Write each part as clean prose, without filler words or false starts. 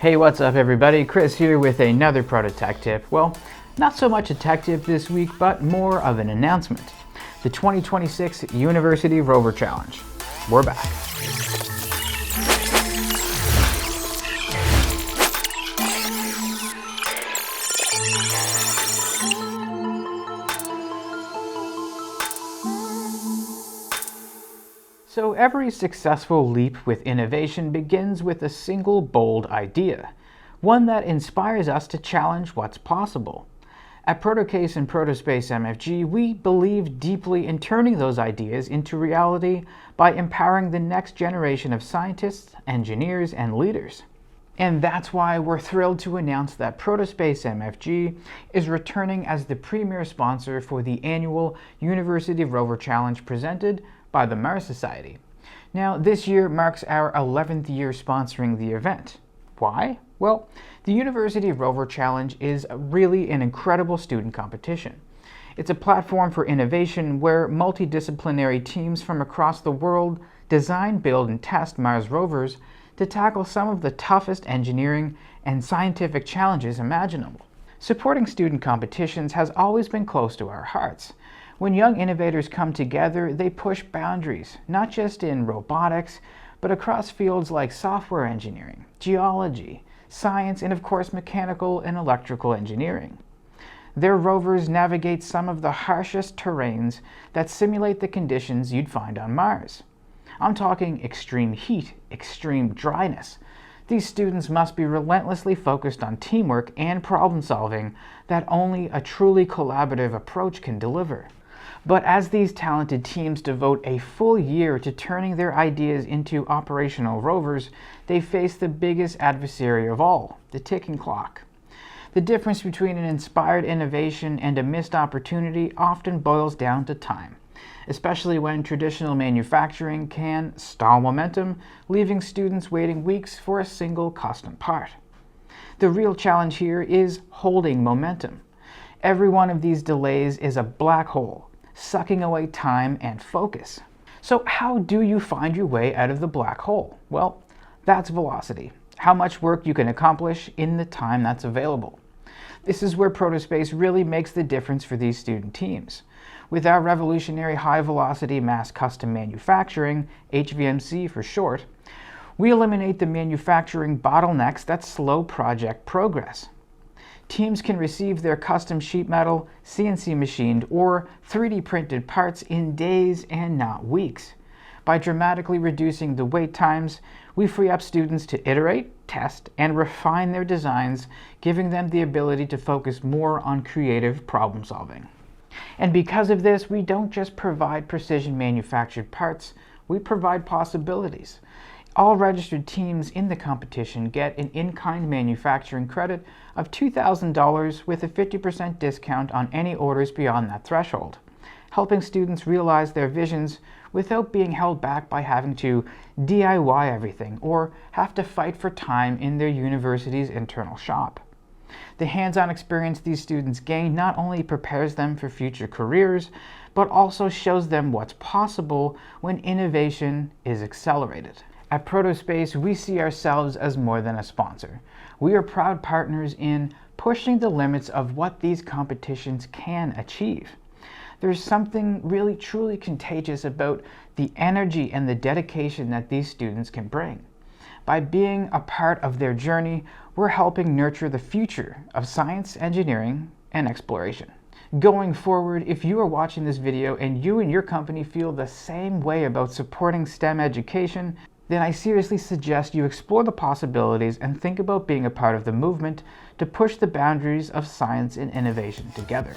Hey, what's up everybody? Chris here with another proto-tech tip. Well, not so much a tech tip this week, but more of an announcement. The 2026 University Rover Challenge. We're back. So every successful leap with innovation begins with a single bold idea, one that inspires us to challenge what's possible. At ProtoCase and Protospace MFG, we believe deeply in turning those ideas into reality by empowering the next generation of scientists, engineers, and leaders. And that's why we're thrilled to announce that Protospace MFG is returning as the premier sponsor for the annual University Rover Challenge presented by the Mars Society. Now, this year marks our 11th year sponsoring the event. Why? Well, the University Rover Challenge is really an incredible student competition. It's a platform for innovation where multidisciplinary teams from across the world design, build, and test Mars rovers to tackle some of the toughest engineering and scientific challenges imaginable. Supporting student competitions has always been close to our hearts. When young innovators come together, they push boundaries, not just in robotics, but across fields like software engineering, geology, science, and of course mechanical and electrical engineering. Their rovers navigate some of the harshest terrains that simulate the conditions you'd find on Mars. I'm talking extreme heat, extreme dryness. These students must be relentlessly focused on teamwork and problem solving that only a truly collaborative approach can deliver. But as these talented teams devote a full year to turning their ideas into operational rovers, they face the biggest adversary of all, the ticking clock. The difference between an inspired innovation and a missed opportunity often boils down to time, especially when traditional manufacturing can stall momentum, leaving students waiting weeks for a single custom part. The real challenge here is holding momentum. Every one of these delays is a black hole, sucking away time and focus. So how do you find your way out of the black hole? Well, that's velocity, how much work you can accomplish in the time that's available. This is where Protospace really makes the difference for these student teams. With our revolutionary high-velocity mass custom manufacturing, HVMC for short, we eliminate the manufacturing bottlenecks that slow project progress. Teams can receive their custom sheet metal, CNC machined, or 3D printed parts in days and not weeks. By dramatically reducing the wait times, we free up students to iterate, test, and refine their designs, giving them the ability to focus more on creative problem solving. And because of this, we don't just provide precision manufactured parts, we provide possibilities. All registered teams in the competition get an in-kind manufacturing credit of $2,000 with a 50% discount on any orders beyond that threshold, helping students realize their visions without being held back by having to DIY everything or have to fight for time in their university's internal shop. The hands-on experience these students gain not only prepares them for future careers, but also shows them what's possible when innovation is accelerated. At Protospace, we see ourselves as more than a sponsor. We are proud partners in pushing the limits of what these competitions can achieve. There's something really truly contagious about the energy and the dedication that these students can bring. By being a part of their journey, we're helping nurture the future of science, engineering, and exploration. Going forward, if you are watching this video and you and your company feel the same way about supporting STEM education, then I seriously suggest you explore the possibilities and think about being a part of the movement to push the boundaries of science and innovation together.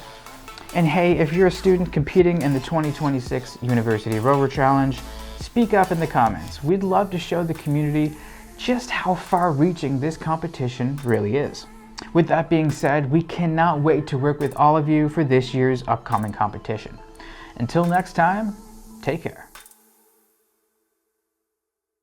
And hey, if you're a student competing in the 2026 University Rover Challenge, speak up in the comments. We'd love to show the community just how far-reaching this competition really is. With that being said, we cannot wait to work with all of you for this year's upcoming competition. Until next time, take care.